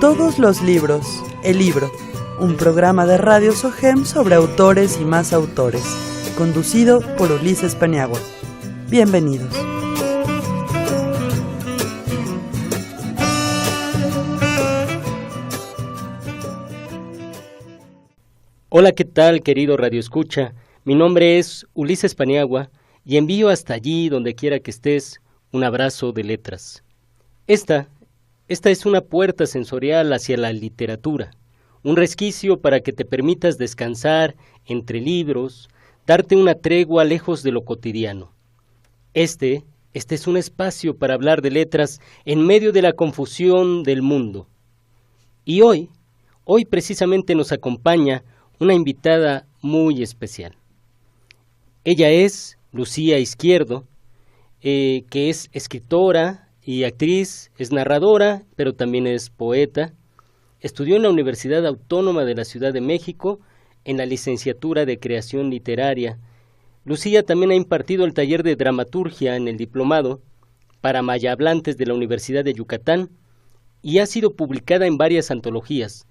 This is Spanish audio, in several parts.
Todos los libros, El Libro, un programa de Radio SOGEM sobre autores y más autores, conducido por Ulises Paniagua. Bienvenidos. Hola, ¿qué tal, querido Radio Escucha? Mi nombre es Ulises Paniagua y envío hasta allí, donde quiera que estés, un abrazo de letras. Esta es una puerta sensorial hacia la literatura, un resquicio para que te permitas descansar entre libros, darte una tregua lejos de lo cotidiano. Este es un espacio para hablar de letras en medio de la confusión del mundo. Y hoy precisamente nos acompaña una invitada muy especial. Ella es Lucía Izquierdo, que es escritora y actriz, es narradora, pero también es poeta. Estudió en la Universidad Autónoma de la Ciudad de México en la licenciatura de Creación Literaria. Lucía también ha impartido el taller de dramaturgia en el diplomado para mayablantes de la Universidad de Yucatán y ha sido publicada en varias antologías.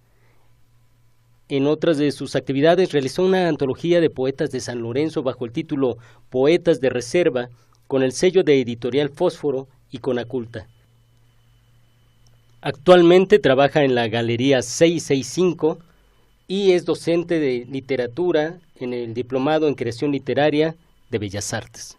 En otras de sus actividades realizó una antología de poetas de San Lorenzo bajo el título Poetas de Reserva, con el sello de Editorial Fósforo y Conaculta. Actualmente trabaja en la Galería 665 y es docente de literatura en el Diplomado en Creación Literaria de Bellas Artes.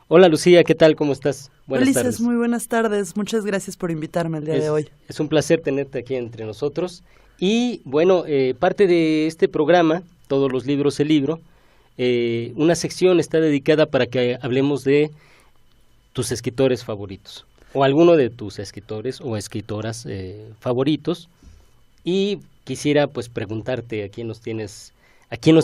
Hola Lucía, ¿qué tal? ¿Cómo estás? Buenas tardes. Muy buenas tardes. Muchas gracias por invitarme el día de hoy. Es un placer tenerte aquí entre nosotros. Y bueno, parte de este programa, Todos los libros, El Libro, una sección está dedicada para que hablemos de tus escritores favoritos, o alguno de tus escritores o escritoras favoritos. Y quisiera pues preguntarte a quién nos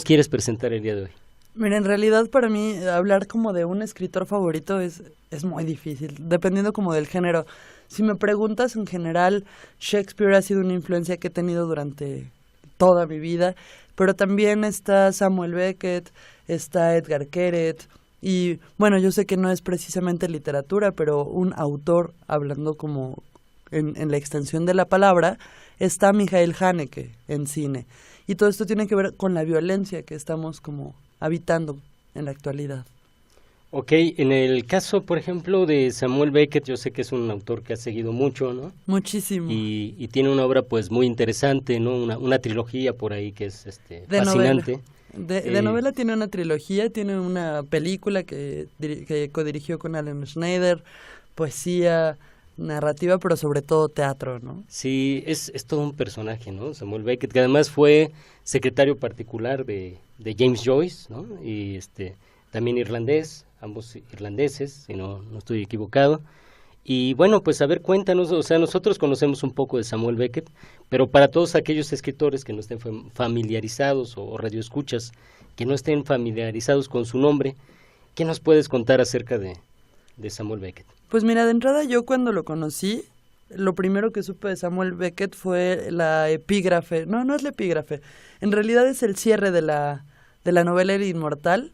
quieres presentar el día de hoy. Mira, en realidad para mí hablar como de un escritor favorito es muy difícil, dependiendo como del género. Si me preguntas, en general, Shakespeare ha sido una influencia que he tenido durante toda mi vida, pero también está Samuel Beckett, está Edgar Keret, y bueno, yo sé que no es precisamente literatura, pero un autor, hablando como en la extensión de la palabra, está Michael Haneke en cine. Y todo esto tiene que ver con la violencia que estamos como habitando en la actualidad. Ok, en el caso, por ejemplo, de Samuel Beckett, yo sé que es un autor que has seguido mucho, ¿no? Muchísimo. Y tiene una obra pues muy interesante, ¿no? Una trilogía por ahí que es fascinante. De novela tiene una trilogía, tiene una película que codirigió con Alan Schneider, poesía, narrativa, pero sobre todo teatro, ¿no? Sí, es todo un personaje, ¿no? Samuel Beckett, que además fue secretario particular de James Joyce, ¿no? Y también irlandés, ambos irlandeses, si no estoy equivocado. Y bueno, pues a ver, cuéntanos, o sea, nosotros conocemos un poco de Samuel Beckett, pero para todos aquellos escritores que no estén familiarizados o radioescuchas que no estén familiarizados con su nombre, ¿qué nos puedes contar acerca de Samuel Beckett? Pues mira, de entrada yo cuando lo conocí, lo primero que supe de Samuel Beckett fue la epígrafe, no es la epígrafe, en realidad es el cierre de la novela El Inmortal,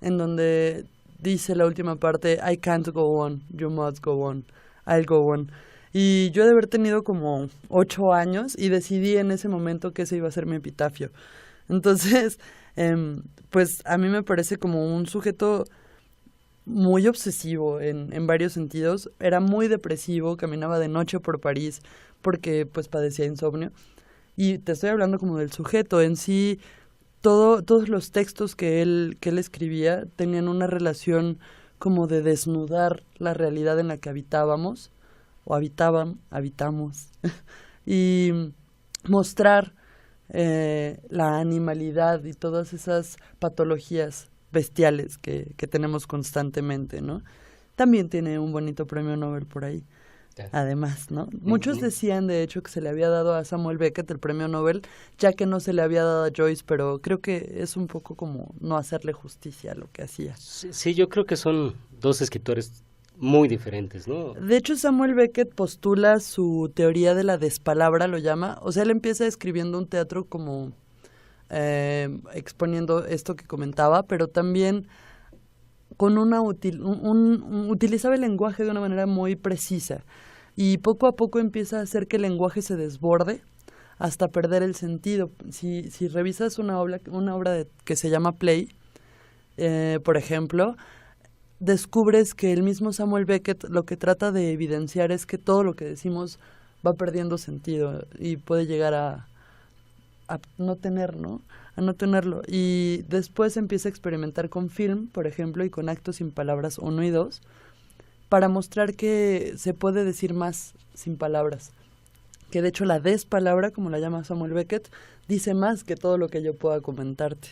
en donde dice la última parte, I can't go on, you must go on, I'll go on. Y yo he de haber tenido como 8 años y decidí en ese momento que ese iba a ser mi epitafio. Entonces, pues a mí me parece como un sujeto muy obsesivo en varios sentidos. Era muy depresivo, caminaba de noche por París porque pues padecía insomnio. Y te estoy hablando como del sujeto en sí. Todos los textos que él escribía tenían una relación como de desnudar la realidad en la que habitamos, o habitamos, y mostrar la animalidad y todas esas patologías bestiales que tenemos constantemente, ¿no? También tiene un bonito premio Nobel por ahí. Además, ¿no? Muchos decían, de hecho, que se le había dado a Samuel Beckett el premio Nobel, ya que no se le había dado a Joyce, pero creo que es un poco como no hacerle justicia a lo que hacía. Sí, yo creo que son dos escritores muy diferentes, ¿no? De hecho, Samuel Beckett postula su teoría de la despalabra, lo llama. O sea, él empieza escribiendo un teatro como exponiendo esto que comentaba, pero también con utilizaba el lenguaje de una manera muy precisa. y poco a poco empieza a hacer que el lenguaje se desborde hasta perder el sentido. Si revisas una obra que se llama Play, por ejemplo, descubres que el mismo Samuel Beckett lo que trata de evidenciar es que todo lo que decimos va perdiendo sentido y puede llegar a no tener, ¿no? A no tenerlo. Y después empieza a experimentar con film, por ejemplo, y con actos sin palabras 1 y 2, para mostrar que se puede decir más sin palabras. Que de hecho la despalabra, como la llama Samuel Beckett, dice más que todo lo que yo pueda comentarte.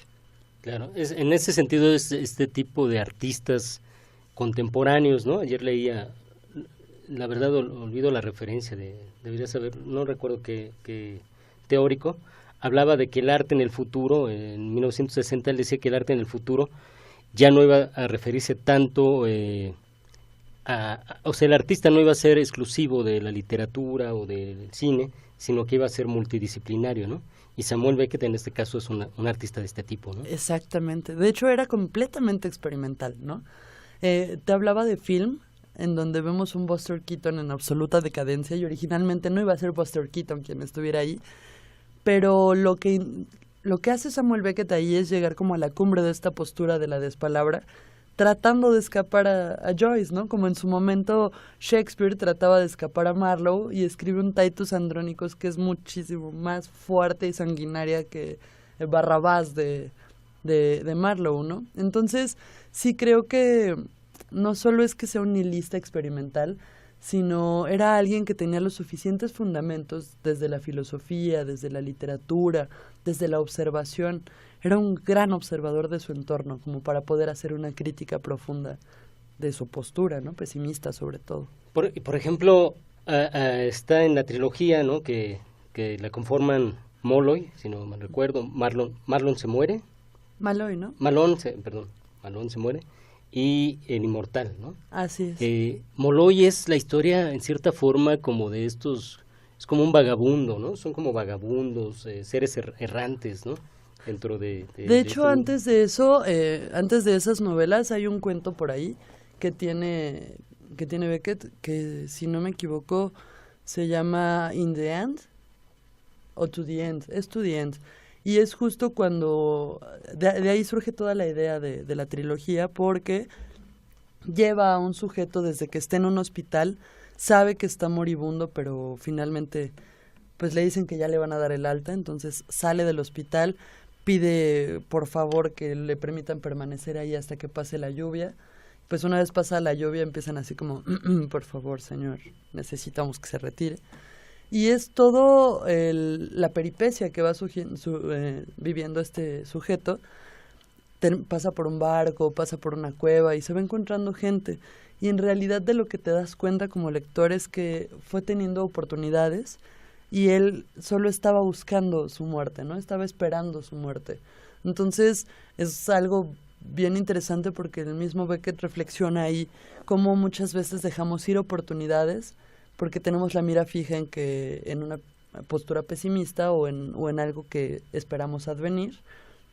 Claro, en ese sentido es este tipo de artistas contemporáneos, ¿no? Ayer leía, la verdad olvido la referencia, debería saber, no recuerdo qué teórico, hablaba de que el arte en el futuro, en 1960 él decía que el arte en el futuro ya no iba a referirse tanto o sea, el artista no iba a ser exclusivo de la literatura o del cine, sino que iba a ser multidisciplinario, ¿no? Y Samuel Beckett en este caso es un artista de este tipo, ¿no? Exactamente, de hecho era completamente experimental, ¿no? Te hablaba de film, en donde vemos un Buster Keaton en absoluta decadencia, y originalmente no iba a ser Buster Keaton quien estuviera ahí, pero lo que hace Samuel Beckett ahí es llegar como a la cumbre de esta postura de la despalabra, tratando de escapar a Joyce, ¿no? Como en su momento Shakespeare trataba de escapar a Marlowe y escribe un Titus Andronicus que es muchísimo más fuerte y sanguinaria que el Barrabás de Marlowe, ¿no? Entonces, sí creo que no solo es que sea un nihilista experimental, sino era alguien que tenía los suficientes fundamentos desde la filosofía, desde la literatura, desde la observación. Era un gran observador de su entorno, como para poder hacer una crítica profunda de su postura, ¿no? Pesimista sobre todo. Por ejemplo, está en la trilogía, ¿no? Que la conforman Molloy, si no mal recuerdo, Marlon se muere. Malloy, ¿no? Malón se muere, y el inmortal, ¿no? Así es. Molloy es la historia, en cierta forma, como de estos, es como un vagabundo, ¿no? Son como vagabundos, seres errantes, ¿no? Dentro de hecho, antes de eso, antes de esas novelas, hay un cuento por ahí que tiene Beckett, que si no me equivoco, se llama In the End, o To the End, es To the End. Y es justo cuando, de ahí surge toda la idea de la trilogía, porque lleva a un sujeto desde que está en un hospital, sabe que está moribundo, pero finalmente pues le dicen que ya le van a dar el alta, entonces sale del hospital, pide por favor que le permitan permanecer ahí hasta que pase la lluvia. Pues una vez pasa la lluvia empiezan así como, por favor señor, necesitamos que se retire. Y es todo la peripecia que va viviendo este sujeto. Pasa por un barco, pasa por una cueva y se va encontrando gente. Y en realidad de lo que te das cuenta como lector es que fue teniendo oportunidades y él solo estaba buscando su muerte, ¿no? Estaba esperando su muerte. Entonces es algo bien interesante porque el mismo Beckett reflexiona ahí cómo muchas veces dejamos ir oportunidades porque tenemos la mira fija en una postura pesimista o en algo que esperamos advenir,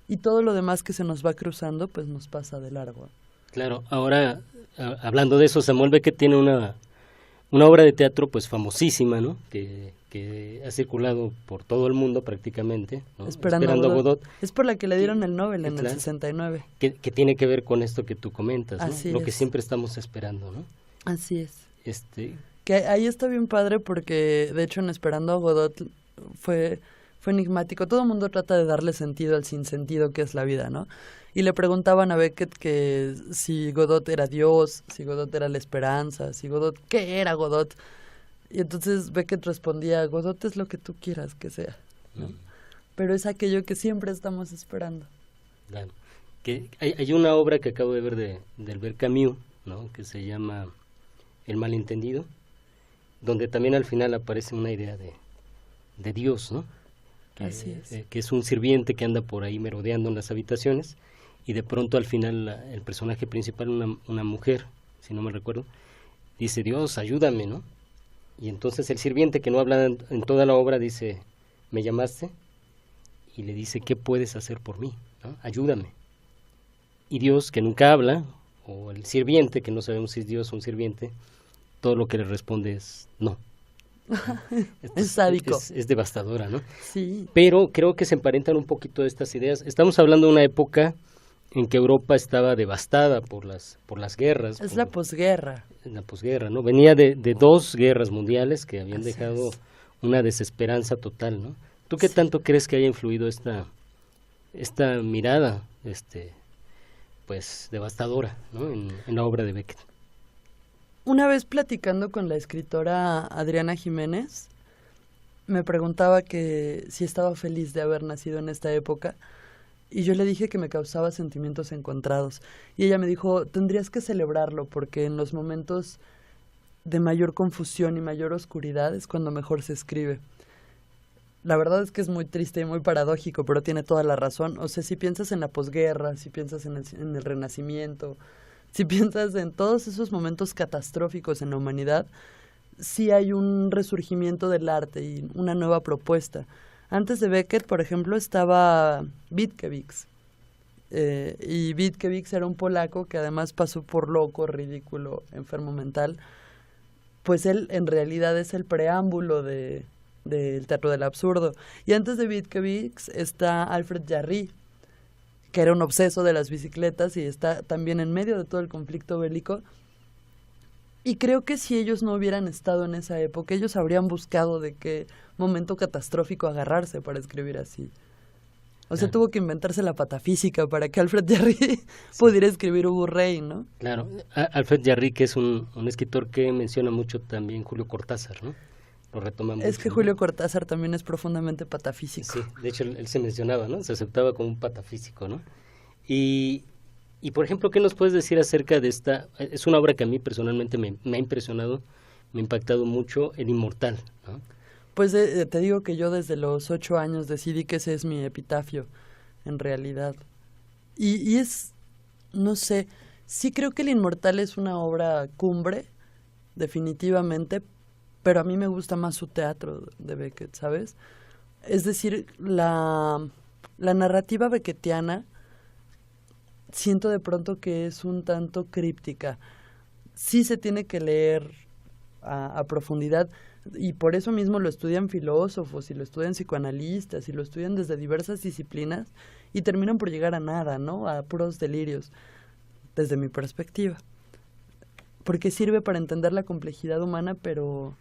y todo lo demás que se nos va cruzando pues nos pasa de largo. Claro, ahora hablando de eso, Samuel Beckett tiene una obra de teatro pues famosísima, ¿no? Que ha circulado por todo el mundo prácticamente, ¿no? Esperando a Godot. Es por la que le dieron el Nobel en el 69. Que tiene que ver con esto que tú comentas, ¿no? Así lo es. Que siempre estamos esperando, ¿no? Así es. Que ahí está bien padre porque de hecho en Esperando a Godot fue enigmático. Todo el mundo trata de darle sentido al sinsentido que es la vida, ¿no? Y le preguntaban a Beckett que si Godot era Dios, si Godot era la esperanza, ¿qué era Godot? Y entonces Beckett respondía, Godot es lo que tú quieras que sea, ¿no? Pero es aquello que siempre estamos esperando. Claro. Que hay una obra que acabo de ver de Albert Camus, ¿no? Que se llama El malentendido, donde también al final aparece una idea de Dios, ¿no? Así es. Que es un sirviente que anda por ahí merodeando en las habitaciones y de pronto al final el personaje principal, una mujer, si no me recuerdo, dice, Dios, ayúdame, ¿no? Y entonces el sirviente, que no habla en toda la obra, dice, ¿me llamaste? Y le dice, ¿qué puedes hacer por mí? ¿No? Ayúdame. Y Dios, que nunca habla, o el sirviente, que no sabemos si es Dios o un sirviente, todo lo que le responde es no. Es sádico. Es devastadora, ¿no? Sí. Pero creo que se emparentan un poquito estas ideas. Estamos hablando de una época en que Europa estaba devastada por las guerras. Es la posguerra. La posguerra, ¿no? Venía de dos guerras mundiales que habían Así dejado es. una desesperanza total, ¿no? ¿Tú qué Sí. tanto crees que haya influido esta mirada, pues, devastadora, ¿no? En la obra de Beckett? Una vez platicando con la escritora Adriana Jiménez, me preguntaba que si estaba feliz de haber nacido en esta época y yo le dije que me causaba sentimientos encontrados. Y ella me dijo, tendrías que celebrarlo porque en los momentos de mayor confusión y mayor oscuridad es cuando mejor se escribe. La verdad es que es muy triste y muy paradójico, pero tiene toda la razón. O sea, si piensas en la posguerra, si piensas en el Renacimiento, si piensas en todos esos momentos catastróficos en la humanidad, sí hay un resurgimiento del arte y una nueva propuesta. Antes de Beckett, por ejemplo, estaba Witkiewicz. Y Witkiewicz era un polaco que además pasó por loco, ridículo, enfermo mental. Pues él en realidad es el preámbulo del teatro del absurdo. Y antes de Witkiewicz está Alfred Jarry, que era un obseso de las bicicletas y está también en medio de todo el conflicto bélico. Y creo que si ellos no hubieran estado en esa época, ellos habrían buscado de qué momento catastrófico agarrarse para escribir así. O sea, Claro. tuvo que inventarse la patafísica para que Alfred Jarry pudiera escribir Hugo Rey, ¿no? Claro, Alfred Jarry, que es un escritor que menciona mucho también Julio Cortázar, ¿no? Lo retoma mucho. Es que ¿no? Julio Cortázar también es profundamente patafísico. Sí, de hecho él se mencionaba, ¿no? Se aceptaba como un patafísico, ¿no? Y por ejemplo, ¿qué nos puedes decir acerca de esta? Es una obra que a mí personalmente me ha impresionado, me ha impactado mucho, El Inmortal, ¿no? Pues te digo que yo desde los 8 años decidí que ese es mi epitafio, en realidad. Y es, no sé, sí creo que El Inmortal es una obra cumbre, definitivamente, pero a mí me gusta más su teatro de Beckett, ¿sabes? Es decir, la narrativa beckettiana siento de pronto que es un tanto críptica. Sí se tiene que leer a profundidad y por eso mismo lo estudian filósofos y lo estudian psicoanalistas y lo estudian desde diversas disciplinas y terminan por llegar a nada, ¿no? A puros delirios, desde mi perspectiva. Porque sirve para entender la complejidad humana, pero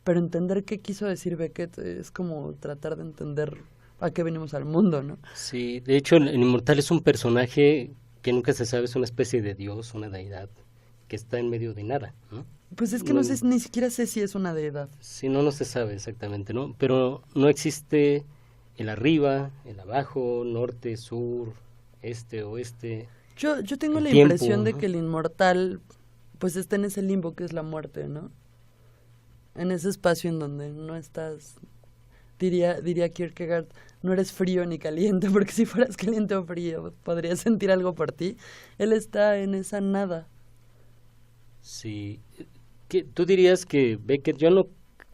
entender qué quiso decir Beckett es como tratar de entender a qué venimos al mundo, ¿no? Sí, de hecho el Inmortal es un personaje que nunca se sabe, es una especie de dios, una deidad, que está en medio de nada, ¿no? Pues es que no sé, ni siquiera sé si es una deidad. Sí, no se sabe exactamente, ¿no? Pero no existe el arriba, el abajo, norte, sur, este, oeste, Yo tengo el la tiempo, impresión de ¿no? que el inmortal pues está en ese limbo que es la muerte, ¿no? En ese espacio en donde no estás, diría Kierkegaard, no eres frío ni caliente, porque si fueras caliente o frío podrías sentir algo por ti. Él está en esa nada. Sí, tú dirías que Beckett, yo no,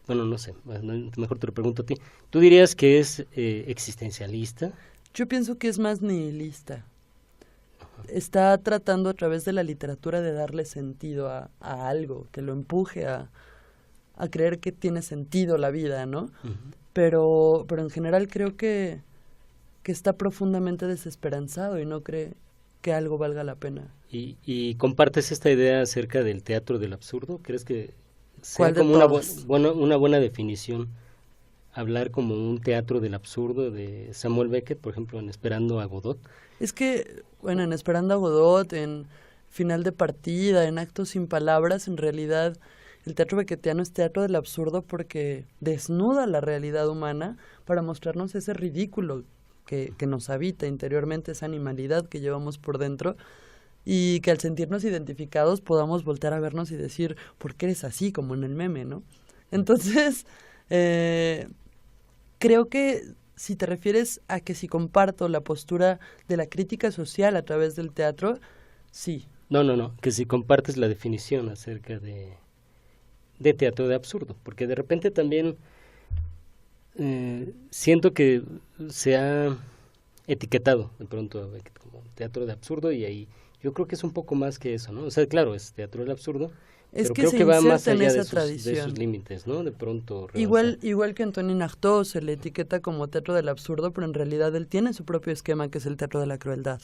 bueno, no sé, mejor te lo pregunto a ti, ¿tú dirías que es existencialista? Yo pienso que es más nihilista. Está tratando a través de la literatura de darle sentido a algo, que lo empuje a creer que tiene sentido la vida, ¿no? Ujú. Pero en general creo que está profundamente desesperanzado y no cree que algo valga la pena. ¿Y compartes esta idea acerca del teatro del absurdo? ¿Crees que sea ¿Cuál de como todas? una buena definición hablar como un teatro del absurdo de Samuel Beckett, por ejemplo, en Esperando a Godot? Es que, bueno, en Esperando a Godot, en Final de Partida, en Actos sin Palabras, en realidad el teatro beckettiano es teatro del absurdo porque desnuda la realidad humana para mostrarnos ese ridículo que nos habita interiormente, esa animalidad que llevamos por dentro, y que al sentirnos identificados podamos voltear a vernos y decir, ¿por qué eres así? Como en el meme, ¿no? Entonces, creo que si te refieres a que si comparto la postura de la crítica social a través del teatro, sí. No, que si compartes la definición acerca de teatro de absurdo, porque de repente también siento que se ha etiquetado de pronto a Beckett como teatro de absurdo y ahí yo creo que es un poco más que eso, ¿no? O sea, claro, es teatro del absurdo, Es Pero que creo se que va más inserta en allá de esa tradición. esos límites, ¿no? De pronto Igual que Antonin Artaud se le etiqueta como teatro del absurdo, pero en realidad él tiene su propio esquema, que es el teatro de la crueldad,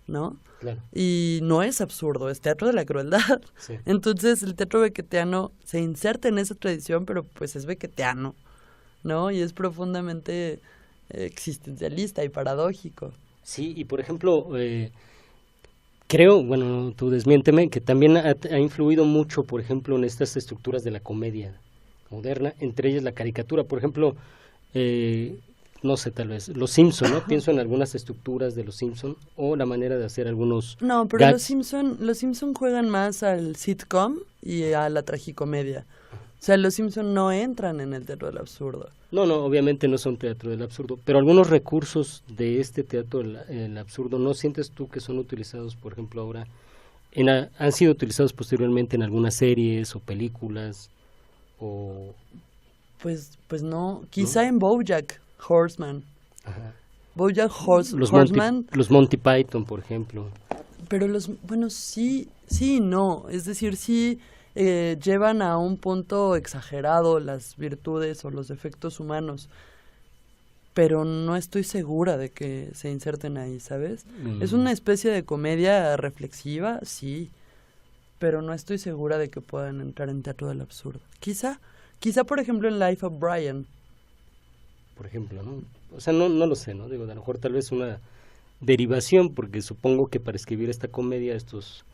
¿no? Claro. Y no es absurdo, es teatro de la crueldad. Sí. Entonces el teatro beckettiano se inserta en esa tradición, pero pues es beckettiano, ¿no? Y es profundamente existencialista y paradójico. Sí, y por ejemplo, creo, bueno, tú desmiénteme, que también ha influido mucho, por ejemplo, en estas estructuras de la comedia moderna, entre ellas la caricatura. Por ejemplo, no sé, tal vez, Los Simpson, ¿no? Pienso en algunas estructuras de Los Simpson o la manera de hacer algunos No, pero gags. los Simpson juegan más al sitcom y a la tragicomedia. O sea, los Simpson no entran en el teatro del absurdo. No, obviamente no son teatro del absurdo, pero algunos recursos de este teatro del absurdo, ¿no sientes tú que son utilizados, por ejemplo, ahora, han sido utilizados posteriormente en algunas series o películas? O Pues no, quizá en BoJack Horseman. Ajá. BoJack Los Horseman, los Monty Python, por ejemplo. pero bueno, sí y no. Es decir, sí llevan a un punto exagerado las virtudes o los defectos humanos, pero no estoy segura de que se inserten ahí, ¿sabes? Es una especie de comedia reflexiva, sí, pero no estoy segura de que puedan entrar en teatro del absurdo. Quizá por ejemplo en Life of Brian. Por ejemplo, ¿no? O sea, no lo sé, ¿no? Digo, a lo mejor tal vez una derivación, porque supongo que para escribir esta comedia estos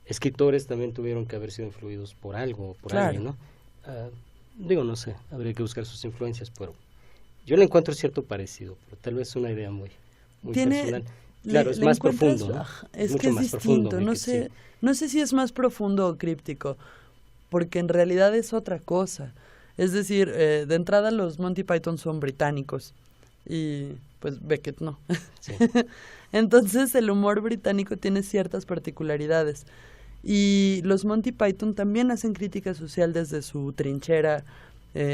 escritores también tuvieron que haber sido influidos por algo, por Claro. alguien, ¿no? Digo, no sé, habría que buscar sus influencias, pero yo le encuentro cierto parecido, pero tal vez una idea muy personal. Claro, es más profundo, ¿no? Es mucho que es más distinto, profundo, sí. no sé si es más profundo o críptico, porque en realidad es otra cosa. Es decir, de entrada los Monty Python son británicos y pues Beckett no. Sí. Entonces el humor británico tiene ciertas particularidades y los Monty Python también hacen crítica social desde su trinchera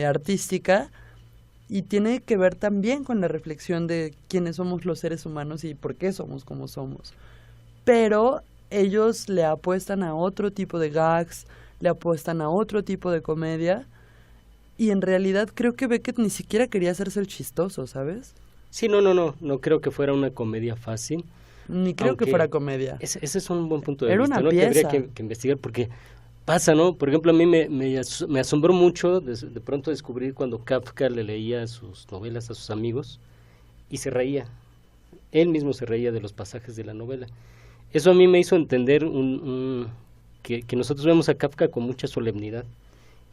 artística y tiene que ver también con la reflexión de quiénes somos los seres humanos y por qué somos como somos. Pero ellos le apuestan a otro tipo de gags, le apuestan a otro tipo de comedia y en realidad creo que Beckett ni siquiera quería hacerse el chistoso, ¿sabes? Sí, no creo que fuera una comedia fácil. Ni creo que fuera comedia. Ese es un buen punto de Era vista, una ¿no? Que pieza. habría que investigar porque pasa, ¿no? Por ejemplo, a mí me asombró mucho de pronto descubrir cuando Kafka le leía sus novelas a sus amigos y se reía. Él mismo se reía de los pasajes de la novela. Eso a mí me hizo entender que nosotros vemos a Kafka con mucha solemnidad.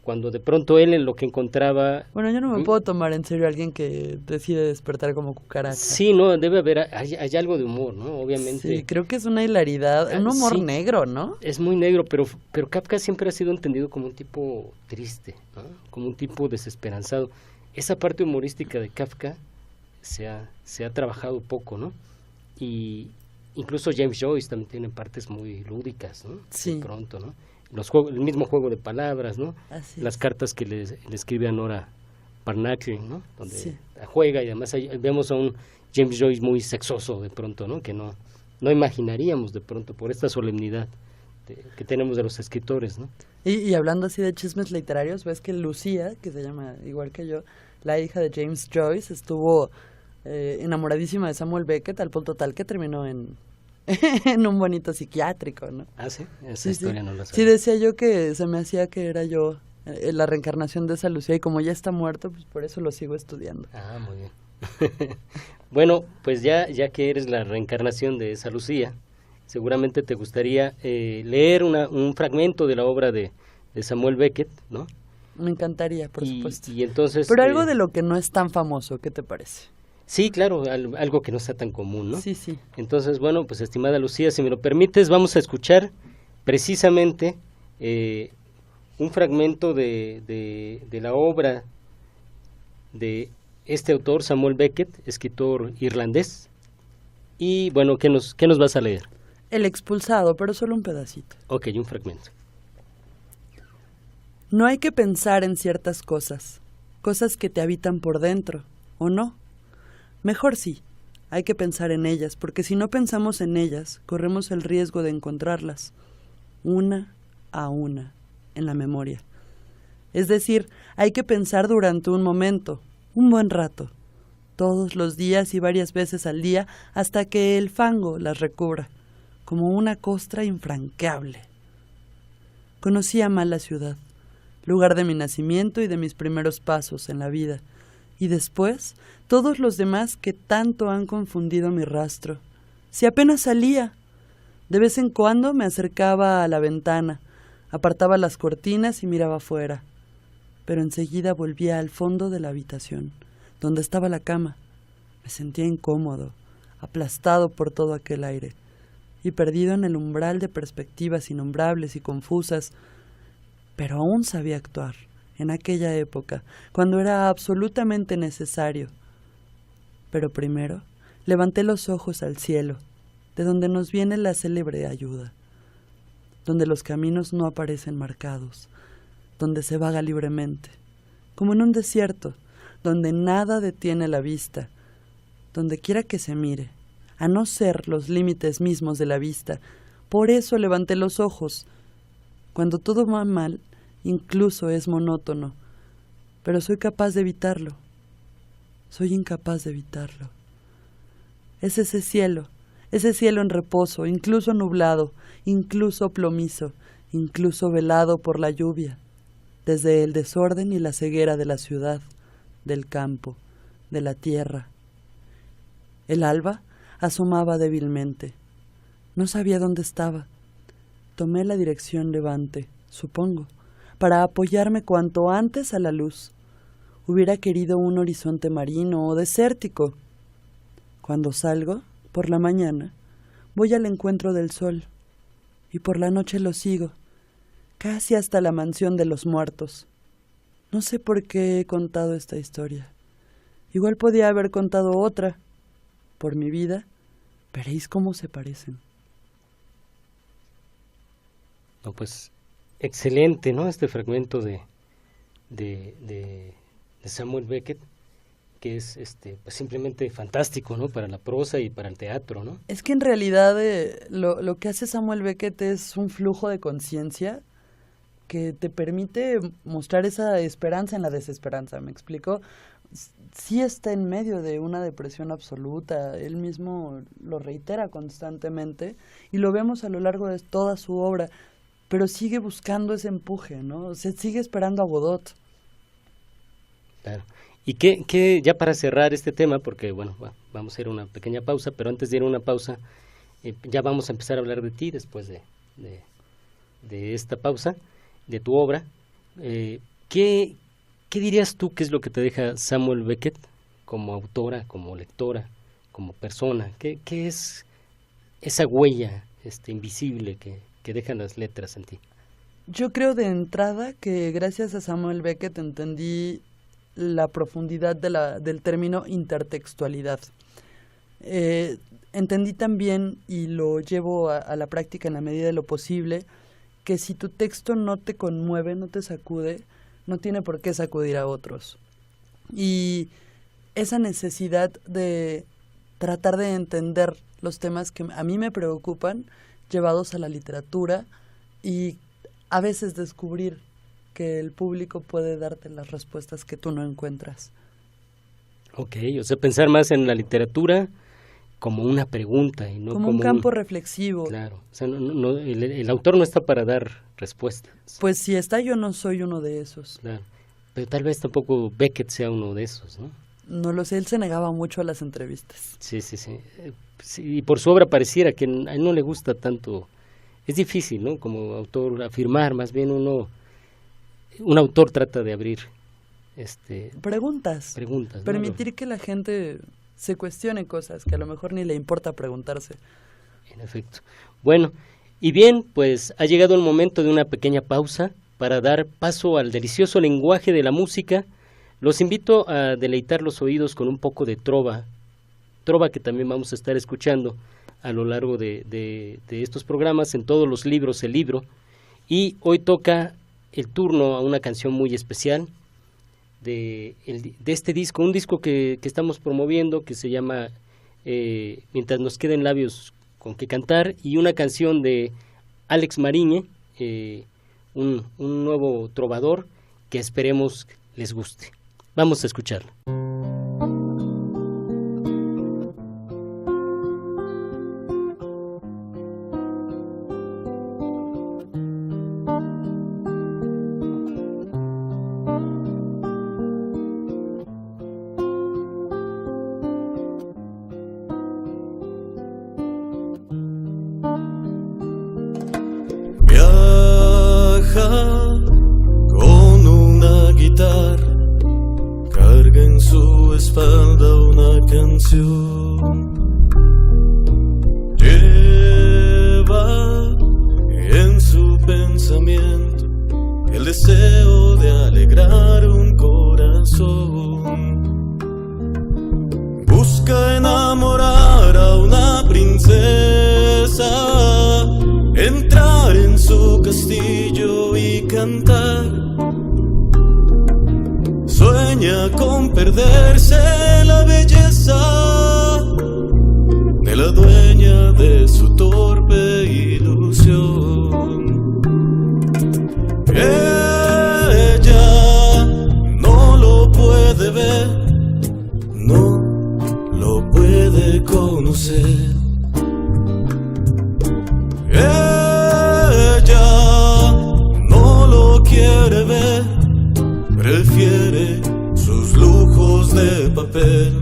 Cuando de pronto él en lo que encontraba... Bueno, yo no me puedo tomar en serio a alguien que decide despertar como cucaracha. Sí, no, debe haber, hay algo de humor, ¿no? Obviamente. Sí, creo que es una hilaridad, un humor sí, negro, ¿no? Es muy negro, pero Kafka siempre ha sido entendido como un tipo triste, ¿no? Como un tipo desesperanzado. Esa parte humorística de Kafka se ha trabajado poco, ¿no? Y incluso James Joyce también tiene partes muy lúdicas, ¿no? Sí. De pronto, ¿no? El mismo juego de palabras, ¿no? Así Las es. cartas que le escribe a Nora Barnacle, ¿no? Donde Sí. juega y además ahí vemos a un James Joyce muy sexoso de pronto, ¿no? Que no imaginaríamos de pronto por esta solemnidad que tenemos de los escritores, ¿no? Y hablando así de chismes literarios, ves que Lucía, que se llama igual que yo, la hija de James Joyce, estuvo enamoradísima de Samuel Beckett al punto tal que terminó en un bonito psiquiátrico, ¿no? Ah, sí, esa Sí, historia sí. no la sabía. Sí, decía yo que se me hacía que era yo la reencarnación de esa Lucía y como ya está muerto, pues por eso lo sigo estudiando. Ah, muy bien. Bueno, pues ya que eres la reencarnación de esa Lucía, seguramente te gustaría leer un fragmento de la obra de Samuel Beckett, ¿no? Me encantaría, por supuesto. Y entonces... Pero algo de lo que no es tan famoso, ¿qué te parece? Sí, claro, algo que no sea tan común, ¿no? Sí, sí. Entonces, bueno, pues estimada Lucía, si me lo permites, vamos a escuchar precisamente un fragmento de la obra de este autor, Samuel Beckett, escritor irlandés. Y bueno, ¿qué nos vas a leer? El expulsado, pero solo un pedacito. Ok, un fragmento. No hay que pensar en ciertas cosas que te habitan por dentro, ¿o no? Mejor sí, hay que pensar en ellas, porque si no pensamos en ellas, corremos el riesgo de encontrarlas, una a una en la memoria. Es decir, hay que pensar durante un momento, un buen rato, todos los días y varias veces al día hasta que el fango las recubra, como una costra infranqueable. Conocía mal la ciudad, lugar de mi nacimiento y de mis primeros pasos en la vida, y después todos los demás que tanto han confundido mi rastro. Si apenas salía, de vez en cuando me acercaba a la ventana, apartaba las cortinas y miraba afuera, pero enseguida volvía al fondo de la habitación, donde estaba la cama. Me sentía incómodo, aplastado por todo aquel aire, y perdido en el umbral de perspectivas innombrables y confusas, pero aún sabía actuar, en aquella época, cuando era absolutamente necesario. Pero primero levanté los ojos al cielo, de donde nos viene la célebre ayuda, donde los caminos no aparecen marcados, donde se vaga libremente, como en un desierto, donde nada detiene la vista, donde quiera que se mire, a no ser los límites mismos de la vista. Por eso levanté los ojos. Cuando todo va mal, incluso es monótono, pero soy capaz de evitarlo. Soy incapaz de evitarlo. Es ese cielo en reposo, incluso nublado, incluso plomizo, incluso velado por la lluvia, desde el desorden y la ceguera de la ciudad, del campo, de la tierra. El alba asomaba débilmente. No sabía dónde estaba. Tomé la dirección levante, supongo, para apoyarme cuanto antes a la luz. Hubiera querido un horizonte marino o desértico. Cuando salgo, por la mañana, voy al encuentro del sol, y por la noche lo sigo, casi hasta la mansión de los muertos. No sé por qué he contado esta historia. Igual podía haber contado otra. Por mi vida, veréis cómo se parecen. No, pues, excelente, ¿no? Este fragmento de Samuel Beckett, que es pues simplemente fantástico, ¿no? Para la prosa y para el teatro, ¿no? Es que en realidad lo que hace Samuel Beckett es un flujo de conciencia que te permite mostrar esa esperanza en la desesperanza, ¿me explico? Sí está en medio de una depresión absoluta, él mismo lo reitera constantemente y lo vemos a lo largo de toda su obra, pero sigue buscando ese empuje, ¿no? Se sigue esperando a Godot. Claro. Y que ya para cerrar este tema, porque bueno, vamos a ir a una pequeña pausa, pero antes de ir a una pausa, ya vamos a empezar a hablar de ti después de esta pausa, de tu obra. ¿Qué dirías tú que es lo que te deja Samuel Beckett como autora, como lectora, como persona? ¿Qué es esa huella invisible que dejan las letras en ti? Yo creo de entrada que gracias a Samuel Beckett entendí la profundidad del término intertextualidad. Entendí también, y lo llevo a la práctica en la medida de lo posible, que si tu texto no te conmueve, no te sacude, no tiene por qué sacudir a otros. Y esa necesidad de tratar de entender los temas que a mí me preocupan, llevados a la literatura, y a veces descubrir que el público puede darte las respuestas que tú no encuentras. Ok, o sea, pensar más en la literatura como una pregunta y no como un campo reflexivo. Claro, o sea, el autor no está para dar respuestas. Pues si está, yo no soy uno de esos. Claro, pero tal vez tampoco Beckett sea uno de esos, ¿no? No lo sé, él se negaba mucho a las entrevistas. Sí. Sí, y por su obra pareciera que a él no le gusta tanto. Es difícil, ¿no? Como autor afirmar, más bien un autor trata de abrir preguntas, permitir ¿no? que la gente se cuestione cosas que a lo mejor ni le importa preguntarse. En efecto. Bueno, y bien, pues ha llegado el momento de una pequeña pausa para dar paso al delicioso lenguaje de la música. Los invito a deleitar los oídos con un poco de trova que también vamos a estar escuchando a lo largo de estos programas, en todos los libros, el libro. Y hoy toca el turno a una canción muy especial de este disco, un disco que estamos promoviendo, que se llama Mientras nos queden labios con que cantar, y una canción de Alex Mariñe, un nuevo trovador que esperemos les guste. Vamos a escucharlo. Con una guitarra, carga en su espalda una canción. Lleva en su pensamiento el deseo de alegrar un corazón. Busca enamorar a una princesa, entrar en su castillo y cantar. Sueña con perderse la belleza de la dueña de su torpe ilusión. Ella no lo puede ver, no lo puede conocer. Ella no lo quiere ver, prefiere sus lujos de papel.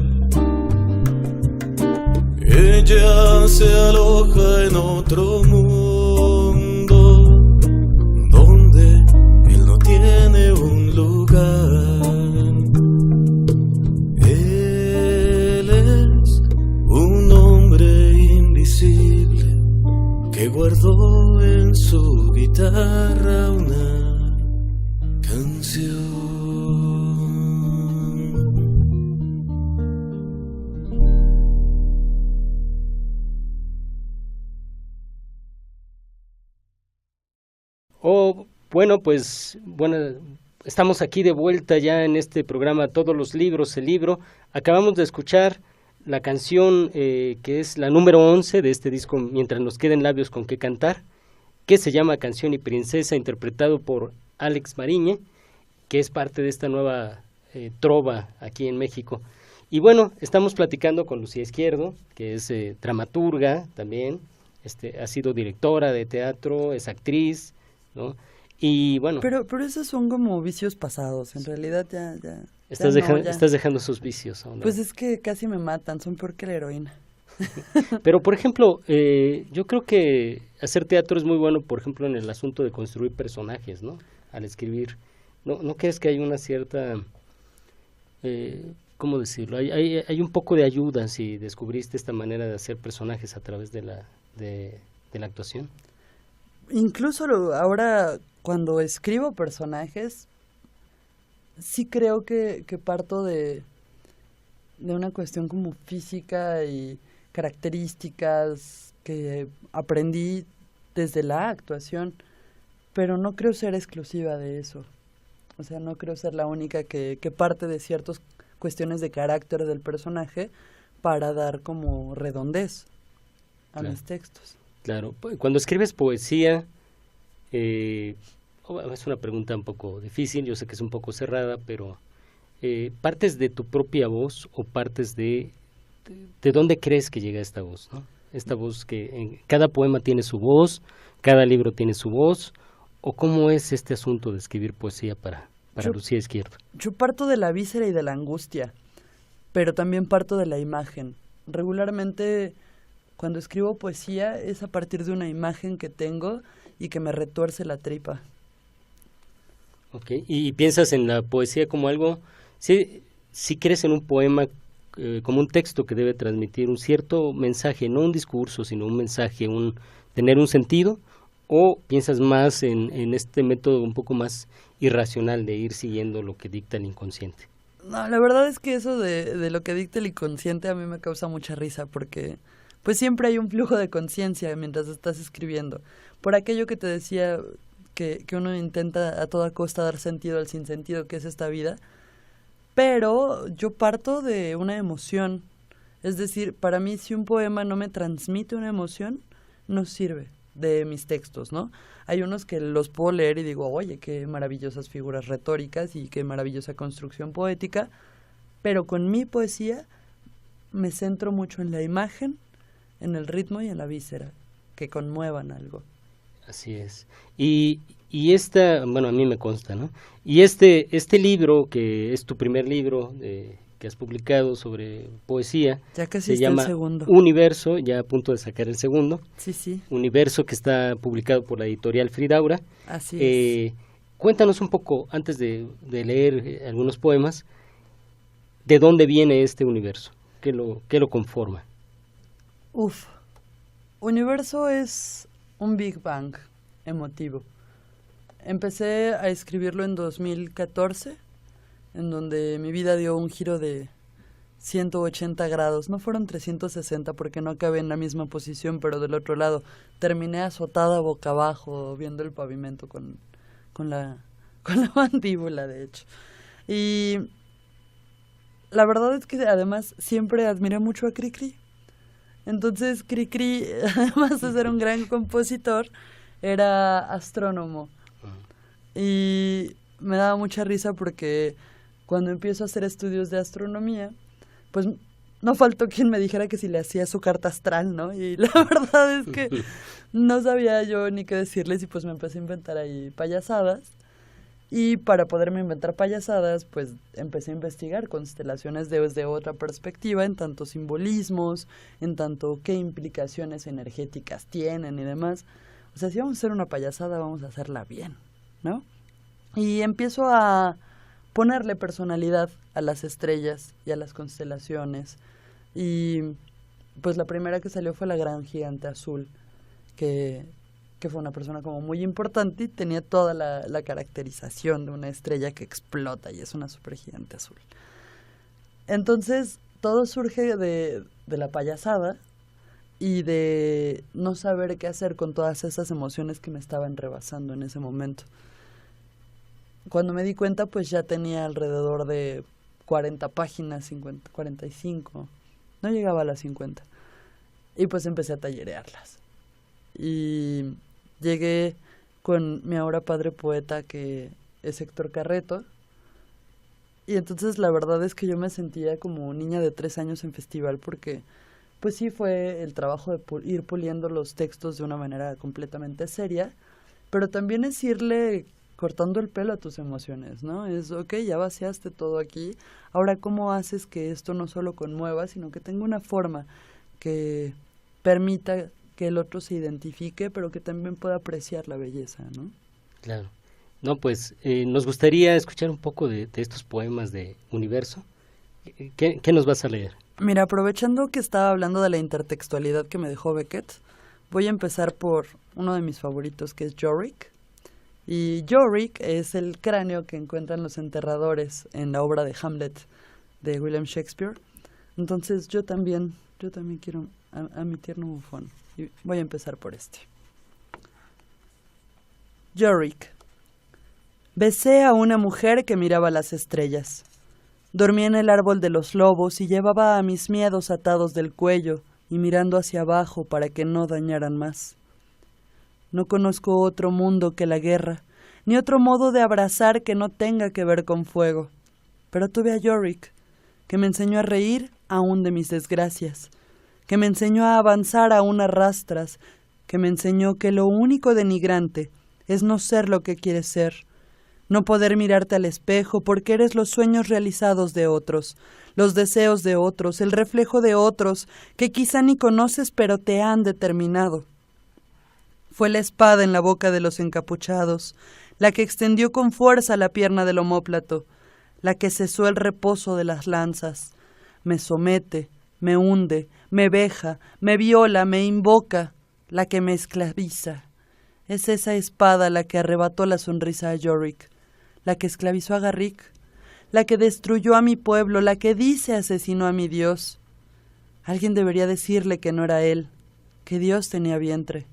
Ella se aloja en otro mundo donde él no tiene un lugar. Él es un hombre invisible que guardó en su guitarra una canción. Estamos aquí de vuelta ya en este programa Todos los libros, el libro. Acabamos de escuchar la canción que es la número 11 de este disco, Mientras nos queden labios con que cantar, que se llama Canción y Princesa, interpretado por Alex Mariñe, que es parte de esta nueva trova aquí en México. Y bueno, estamos platicando con Lucía Izquierdo, que es dramaturga también, ha sido directora de teatro, es actriz, ¿no? Y bueno. Pero esos son como vicios pasados, en realidad ya. Estás dejando esos vicios. ¿No? Pues es que casi me matan, son peor que la heroína. Pero, por ejemplo, yo creo que hacer teatro es muy bueno, por ejemplo, en el asunto de construir personajes, ¿no? Al escribir. ¿No crees que hay una cierta, cómo decirlo? Hay un poco de ayuda si descubriste esta manera de hacer personajes a través de la actuación? Incluso ahora, cuando escribo personajes, sí creo que parto de una cuestión como física y características que aprendí desde la actuación, pero no creo ser exclusiva de eso. O sea, no creo ser la única que parte de ciertas cuestiones de carácter del personaje para dar como redondez a mis textos. Claro. Cuando escribes poesía, es una pregunta un poco difícil, yo sé que es un poco cerrada, pero ¿partes de tu propia voz o partes de dónde crees que llega esta voz, ¿no? Esta voz que en cada poema tiene su voz, cada libro tiene su voz, o cómo es este asunto de escribir poesía para Lucía Izquierdo. Yo parto de la víscera y de la angustia, pero también parto de la imagen. Regularmente, cuando escribo poesía es a partir de una imagen que tengo y que me retuerce la tripa. Okay. ¿Y piensas en la poesía como algo, sí crees en un poema como un texto que debe transmitir un cierto mensaje, no un discurso, sino un mensaje, tener un sentido, o piensas más en este método un poco más irracional de ir siguiendo lo que dicta el inconsciente? No, la verdad es que eso de lo que dicta el inconsciente a mí me causa mucha risa, porque pues siempre hay un flujo de conciencia mientras estás escribiendo. Por aquello que te decía, que uno intenta a toda costa dar sentido al sinsentido que es esta vida, pero yo parto de una emoción. Es decir, para mí si un poema no me transmite una emoción, no sirve. de mis textos, ¿no? Hay unos que los puedo leer y digo, oye, qué maravillosas figuras retóricas y qué maravillosa construcción poética, pero con mi poesía me centro mucho en la imagen, en el ritmo y en la víscera, que conmuevan algo. Así es. Y esta, bueno, a mí me consta, ¿no? Y este libro, que es tu primer libro que has publicado sobre poesía, ya casi se está llama el segundo. Universo, ya a punto de sacar el segundo. Sí, sí. Universo, que está publicado por la editorial Fridaura. Así es. Cuéntanos un poco, antes de leer algunos poemas, ¿de dónde viene este universo? ¿Qué lo conforma? Universo es un Big Bang emotivo. Empecé a escribirlo en 2014, en donde mi vida dio un giro de 180 grados. No fueron 360 porque no acabé en la misma posición, pero del otro lado. Terminé azotada boca abajo, viendo el pavimento con la mandíbula, de hecho. Y la verdad es que además siempre admiré mucho a Cricri. Entonces Cricri, además de ser un gran compositor, era astrónomo. Y me daba mucha risa porque cuando empiezo a hacer estudios de astronomía, pues no faltó quien me dijera que si le hacía su carta astral, ¿no? Y la verdad es que no sabía yo ni qué decirles y pues me empecé a inventar ahí payasadas. Y para poderme inventar payasadas, pues empecé a investigar constelaciones desde otra perspectiva, en tanto simbolismos, en tanto qué implicaciones energéticas tienen y demás. O sea, si vamos a hacer una payasada, vamos a hacerla bien, ¿no? Y empiezo a ponerle personalidad a las estrellas y a las constelaciones. Y pues la primera que salió fue la Gran Gigante Azul, que fue una persona como muy importante y tenía toda la caracterización de una estrella que explota y es una supergigante azul. Entonces, todo surge de la payasada y de no saber qué hacer con todas esas emociones que me estaban rebasando en ese momento. Cuando me di cuenta, pues ya tenía alrededor de 40 páginas, 50, 45, no llegaba a las 50. Y pues empecé a tallerearlas. Y llegué con mi ahora padre poeta, que es Héctor Carreto, y entonces la verdad es que yo me sentía como niña de 3 años en festival, porque pues sí fue el trabajo de ir puliendo los textos de una manera completamente seria, pero también es irle cortando el pelo a tus emociones, ¿no? Es, ok, ya vaciaste todo aquí, ahora ¿cómo haces que esto no solo conmueva, sino que tenga una forma que permita que el otro se identifique, pero que también pueda apreciar la belleza, ¿no? Claro. No, pues nos gustaría escuchar un poco de estos poemas de Universo. ¿Qué nos vas a leer? Mira, aprovechando que estaba hablando de la intertextualidad que me dejó Beckett, voy a empezar por uno de mis favoritos, que es Yorick. Y Yorick es el cráneo que encuentran los enterradores en la obra de Hamlet de William Shakespeare. Entonces yo también quiero a mi tierno bufón. Y voy a empezar por este. Yorick. Besé a una mujer que miraba las estrellas. Dormía en el árbol de los lobos y llevaba a mis miedos atados del cuello y mirando hacia abajo para que no dañaran más. No conozco otro mundo que la guerra, ni otro modo de abrazar que no tenga que ver con fuego. Pero tuve a Yorick, que me enseñó a reír aún de mis desgracias, que me enseñó a avanzar aún a rastras, que me enseñó que lo único denigrante es no ser lo que quieres ser, no poder mirarte al espejo porque eres los sueños realizados de otros, los deseos de otros, el reflejo de otros que quizá ni conoces pero te han determinado. Fue la espada en la boca de los encapuchados, la que extendió con fuerza la pierna del omóplato, la que cesó el reposo de las lanzas. Me somete, me hunde, me veja, me viola, me invoca, la que me esclaviza. Es esa espada la que arrebató la sonrisa a Yorick, la que esclavizó a Garrick, la que destruyó a mi pueblo, la que dice asesinó a mi Dios. Alguien debería decirle que no era él, que Dios tenía vientre.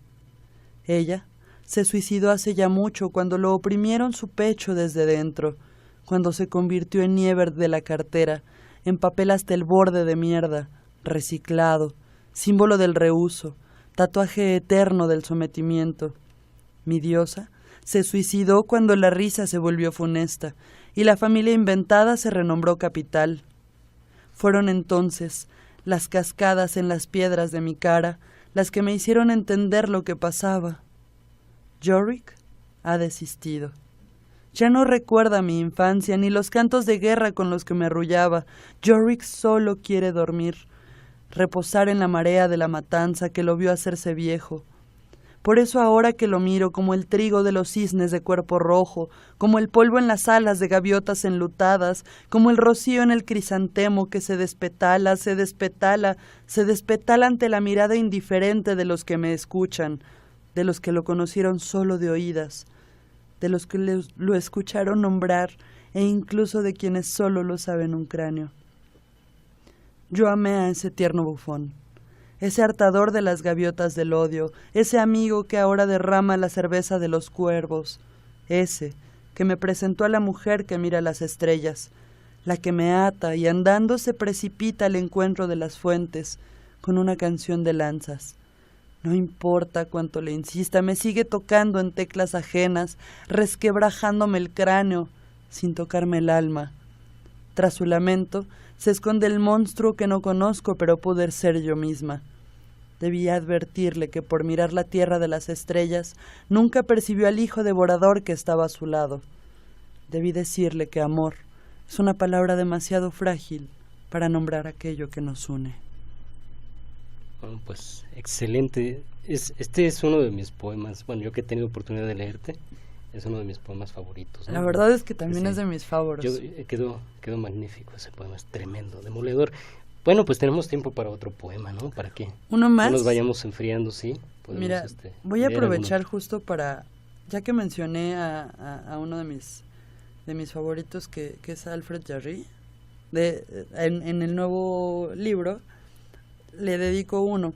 Ella se suicidó hace ya mucho, cuando lo oprimieron su pecho desde dentro, cuando se convirtió en nieve de la cartera, en papel hasta el borde de mierda, reciclado, símbolo del reuso, tatuaje eterno del sometimiento. Mi diosa se suicidó cuando la risa se volvió funesta y la familia inventada se renombró capital. Fueron entonces las cascadas en las piedras de mi cara las que me hicieron entender lo que pasaba. Yorick ha desistido. Ya no recuerda mi infancia ni los cantos de guerra con los que me arrullaba. Yorick solo quiere dormir, reposar en la marea de la matanza que lo vio hacerse viejo. Por eso ahora que lo miro como el trigo de los cisnes de cuerpo rojo, como el polvo en las alas de gaviotas enlutadas, como el rocío en el crisantemo que se despetala ante la mirada indiferente de los que me escuchan, de los que lo conocieron solo de oídas, de los que lo escucharon nombrar e incluso de quienes solo lo saben un cráneo. Yo amé a ese tierno bufón, ese hartador de las gaviotas del odio, ese amigo que ahora derrama la cerveza de los cuervos, ese que me presentó a la mujer que mira las estrellas, la que me ata y andando se precipita al encuentro de las fuentes con una canción de lanzas. No importa cuánto le insista, me sigue tocando en teclas ajenas, resquebrajándome el cráneo sin tocarme el alma. Tras su lamento se esconde el monstruo que no conozco, pero pude ser yo misma. Debí advertirle que por mirar la tierra de las estrellas nunca percibió al hijo devorador que estaba a su lado. Debí decirle que amor es una palabra demasiado frágil para nombrar aquello que nos une. Bueno, pues excelente. Este es uno de mis poemas, bueno, yo que he tenido oportunidad de leerte, es uno de mis poemas favoritos, ¿no? La verdad es que también es de mis favoritos. Quedó magnífico ese poema, es tremendo, demoledor. Bueno, pues tenemos tiempo para otro poema, ¿no? ¿Para qué? ¿Uno más? No nos vayamos enfriando, sí. Podemos, mira, voy a aprovechar justo para, ya que mencioné a uno de mis favoritos, que es Alfred Jarry, en el nuevo libro, le dedico uno.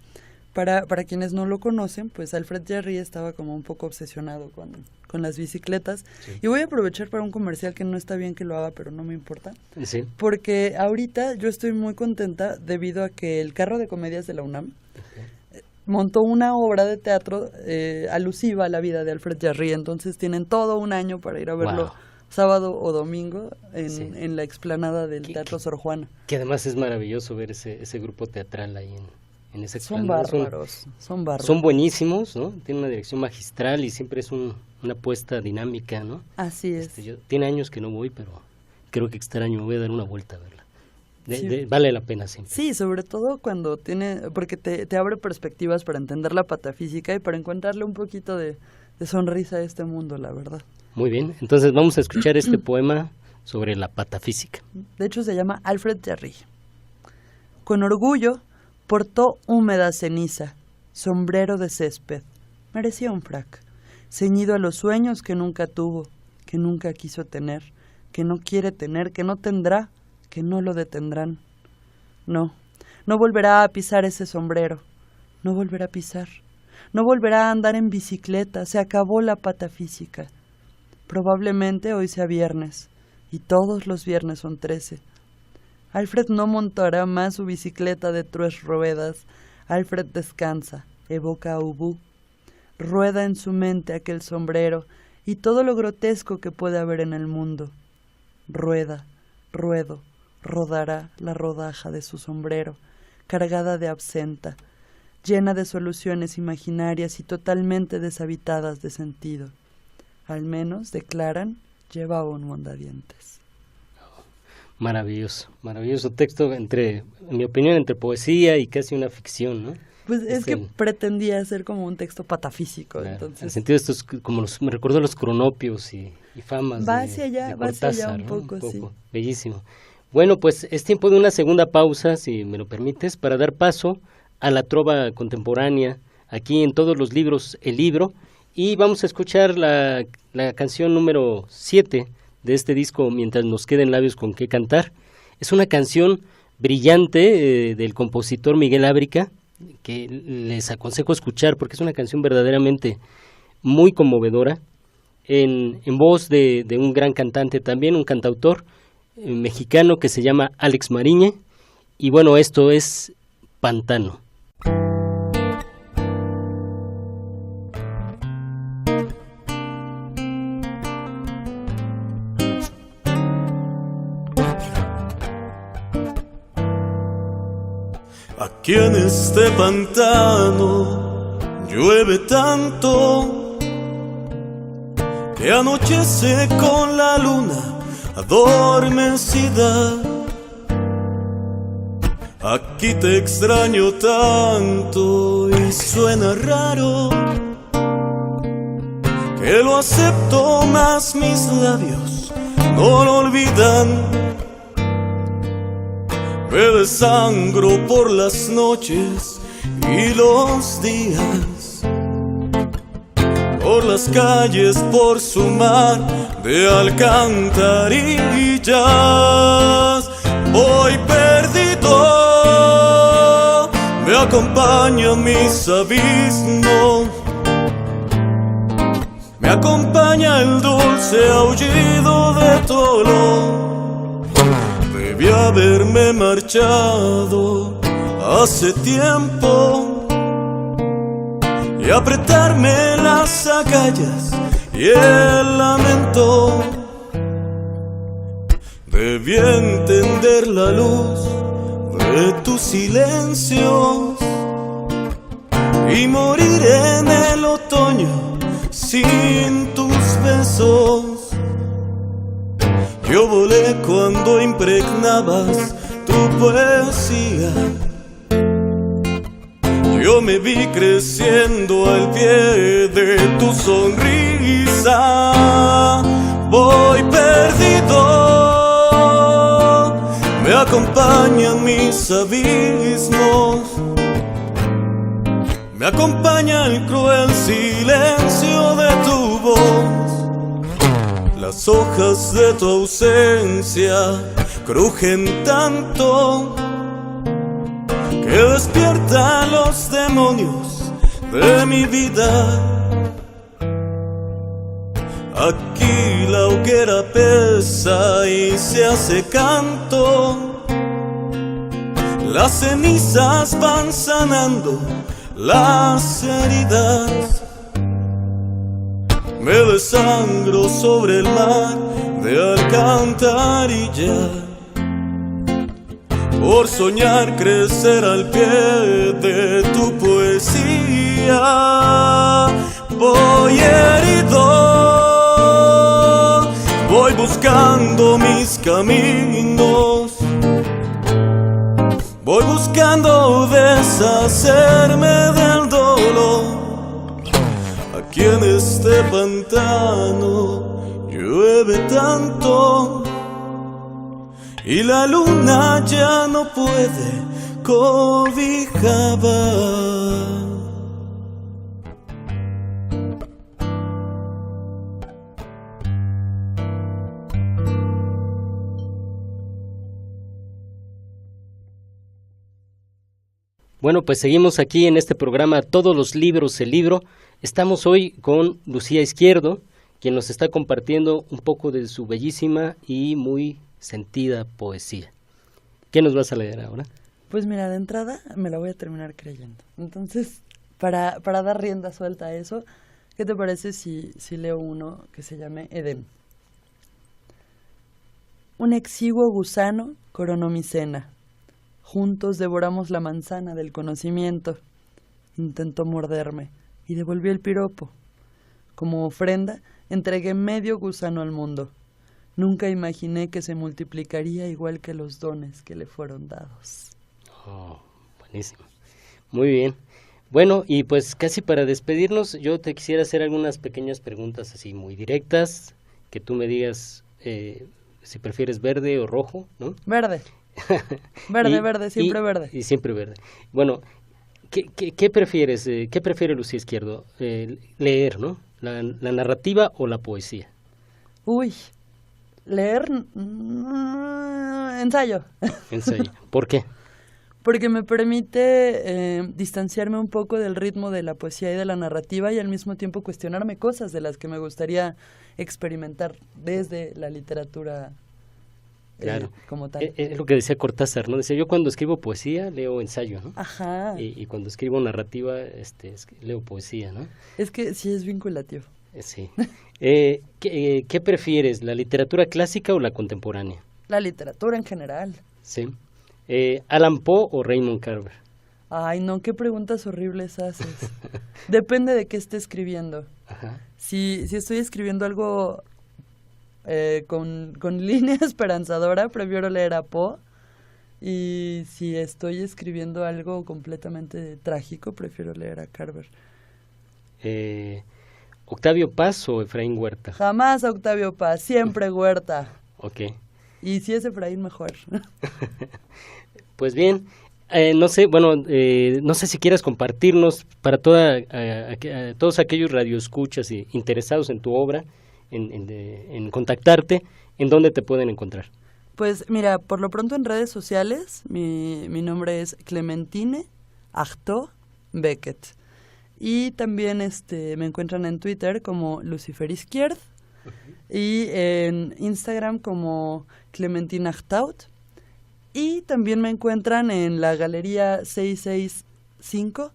Para quienes no lo conocen, pues Alfred Jarry estaba como un poco obsesionado con las bicicletas. Sí. Y voy a aprovechar para un comercial que no está bien que lo haga, pero no me importa. Sí. Porque ahorita yo estoy muy contenta debido a que el Carro de Comedias de la UNAM montó una obra de teatro alusiva a la vida de Alfred Jarry. Entonces tienen todo un año para ir a verlo sábado o domingo en la explanada del Teatro Sor Juana. Que además es maravilloso ver ese grupo teatral ahí en esa Son bárbaros. Son buenísimos, ¿no? Tienen una dirección magistral y siempre es una apuesta dinámica, ¿no? Así es. Tiene años que no voy, pero creo que este año me voy a dar una vuelta a verla. Vale la pena siempre. Sí, sobre todo cuando porque te abre perspectivas para entender la patafísica y para encontrarle un poquito de sonrisa a este mundo, la verdad. Muy bien, entonces vamos a escuchar este poema sobre la patafísica. De hecho se llama Alfred Jarry. Con orgullo portó húmeda ceniza, sombrero de césped, merecía un frac, ceñido a los sueños que nunca tuvo, que nunca quiso tener, que no quiere tener, que no tendrá, que no lo detendrán. No volverá a pisar ese sombrero, no volverá a pisar, no volverá a andar en bicicleta, se acabó la patafísica. Probablemente hoy sea viernes, y todos los viernes son 13. Alfred no montará más su bicicleta de 3 ruedas. Alfred descansa, evoca a Ubu. Rueda en su mente aquel sombrero y todo lo grotesco que puede haber en el mundo. Rueda, rodará la rodaja de su sombrero, cargada de absenta, llena de soluciones imaginarias y totalmente deshabitadas de sentido. Al menos, declaran, lleva un mondadientes. Maravilloso texto, en mi opinión, entre poesía y casi una ficción, ¿no? Pues es que pretendía ser como un texto patafísico, claro, entonces. En el sentido de estos, como me recuerdo los cronopios y famas va hacia allá un ¿no? poco, sí. Bellísimo. Bueno, pues es tiempo de una segunda pausa, si me lo permites, para dar paso a la trova contemporánea, aquí en Todos los Libros, el libro, y vamos a escuchar la canción número 7 de este disco, Mientras nos queden labios con qué cantar. Es una canción brillante del compositor Miguel Ábrica, que les aconsejo escuchar porque es una canción verdaderamente muy conmovedora, en voz de un gran cantante también, un cantautor mexicano que se llama Alex Mariñe, y bueno, esto es Pantano. Aquí en este pantano llueve tanto que anochece con la luna adormecida. Aquí te extraño tanto y suena raro que lo acepto, mas mis labios no lo olvidan. Me desangro por las noches y los días, por las calles, por su mar de alcantarillas. Voy perdido, me acompañan mis abismos, me acompaña el dulce aullido de tu olor. Debí haberme marchado hace tiempo y apretarme las agallas y el lamento. Debí entender la luz de tus silencios y morir en el otoño sin tus besos. Yo volé cuando impregnabas tu poesía. Yo me vi creciendo al pie de tu sonrisa. Voy perdido, me acompañan mis abismos, me acompaña el cruel silencio de tu voz. Las hojas de tu ausencia crujen tanto que despiertan los demonios de mi vida. Aquí la hoguera pesa y se hace canto, las cenizas van sanando las heridas. Me desangro sobre el mar de alcantarilla por soñar crecer al pie de tu poesía. Voy herido, voy buscando mis caminos, voy buscando deshacerme del dolor. Aquí en este pantano llueve tanto y la luna ya no puede cobijar. Bueno, pues seguimos aquí en este programa Todos los libros, el libro. Estamos hoy con Lucía Izquierdo, quien nos está compartiendo un poco de su bellísima y muy sentida poesía. ¿Qué nos vas a leer ahora? Pues mira, de entrada me la voy a terminar creyendo. Entonces, para dar rienda suelta a eso, ¿qué te parece si leo uno que se llame Edén? Un exiguo gusano coronó mi cena. Juntos devoramos la manzana del conocimiento. Intentó morderme y devolví el piropo. Como ofrenda, entregué medio gusano al mundo. Nunca imaginé que se multiplicaría igual que los dones que le fueron dados. Oh, buenísimo. Muy bien. Bueno, y pues casi para despedirnos, yo te quisiera hacer algunas pequeñas preguntas así muy directas, que tú me digas si prefieres verde o rojo, ¿no? Verde. Verde, siempre verde. Y siempre verde. Bueno, ¿qué prefieres? ¿Qué prefiere Lucía Izquierdo? Leer, ¿no? ¿La narrativa o la poesía? Uy, leer... ensayo. Ensayo. ¿Por qué? Porque me permite distanciarme un poco del ritmo de la poesía y de la narrativa y al mismo tiempo cuestionarme cosas de las que me gustaría experimentar desde la literatura. Claro, como tal. Es lo que decía Cortázar, ¿no? Decía, yo cuando escribo poesía leo ensayo, ¿no? Ajá. Y cuando escribo narrativa leo poesía, ¿no? Es que sí es vinculativo. Sí. ¿Qué prefieres, la literatura clásica o la contemporánea? La literatura en general. Sí. ¿Allan Poe o Raymond Carver? Ay, no, qué preguntas horribles haces. Depende de qué esté escribiendo. Ajá. Si estoy escribiendo algo con línea esperanzadora, prefiero leer a Poe. Y si estoy escribiendo algo completamente trágico, prefiero leer a Carver. ¿Octavio Paz o Efraín Huerta? Jamás a Octavio Paz, siempre Huerta. Ok. Y si es Efraín, mejor. Pues bien, no sé, bueno, no sé si quieras compartirnos para todos aquellos radioescuchas y interesados en tu obra, en contactarte, ¿en dónde te pueden encontrar? Pues mira, por lo pronto en redes sociales, mi nombre es Clementine Artaud Beckett. Y también me encuentran en Twitter como Lucifer Izquierd y en Instagram como Clementine Artaud. Y también me encuentran en la Galería 665,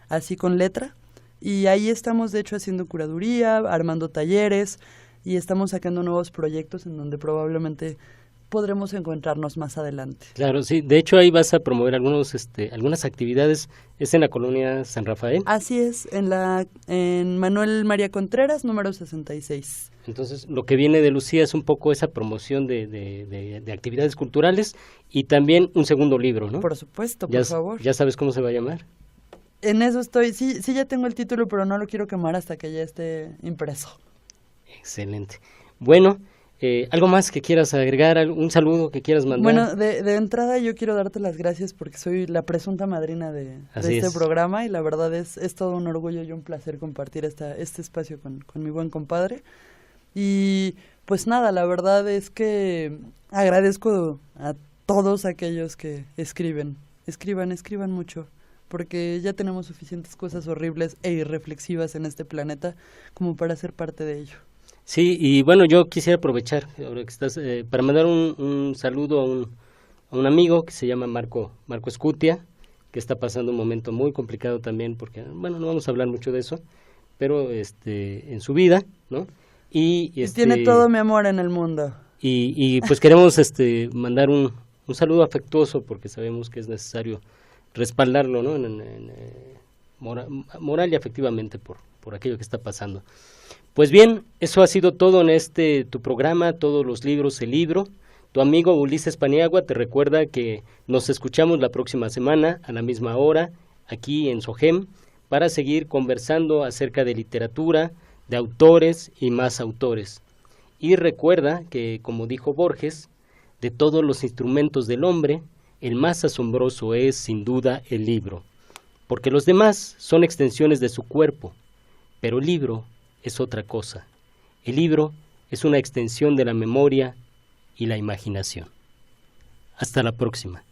así con letra. Y ahí estamos, de hecho, haciendo curaduría, armando talleres y estamos sacando nuevos proyectos en donde probablemente podremos encontrarnos más adelante. Claro, sí. De hecho, ahí vas a promover algunas actividades. ¿Es en la colonia San Rafael? Así es, en Manuel María Contreras, número 66. Entonces, lo que viene de Lucía es un poco esa promoción de actividades culturales y también un segundo libro, ¿no? Por supuesto, por favor. ¿Ya sabes cómo se va a llamar? En eso estoy. Sí, ya tengo el título, pero no lo quiero quemar hasta que ya esté impreso. Excelente. Bueno, ¿algo más que quieras agregar? ¿Un saludo que quieras mandar? Bueno, de entrada yo quiero darte las gracias porque soy la presunta madrina de este programa y la verdad es todo un orgullo y un placer compartir este espacio con mi buen compadre. Y pues nada, la verdad es que agradezco a todos aquellos que escriban mucho, porque ya tenemos suficientes cosas horribles e irreflexivas en este planeta como para ser parte de ello. Sí, y bueno, yo quisiera aprovechar ahora que estás para mandar un saludo a un amigo que se llama Marco Escutia, que está pasando un momento muy complicado también, porque, bueno, no vamos a hablar mucho de eso, pero en su vida, ¿no? Y tiene todo mi amor en el mundo. Y pues queremos mandar un saludo afectuoso, porque sabemos que es necesario respaldarlo, ¿no? Moral y afectivamente por aquello que está pasando. Pues bien, eso ha sido todo en tu programa, todos los libros, el libro. Tu amigo Ulises Paniagua te recuerda que nos escuchamos la próxima semana a la misma hora, aquí en SOGEM, para seguir conversando acerca de literatura, de autores y más autores. Y recuerda que, como dijo Borges, de todos los instrumentos del hombre, el más asombroso es, sin duda, el libro, porque los demás son extensiones de su cuerpo, pero el libro es otra cosa. El libro es una extensión de la memoria y la imaginación. Hasta la próxima.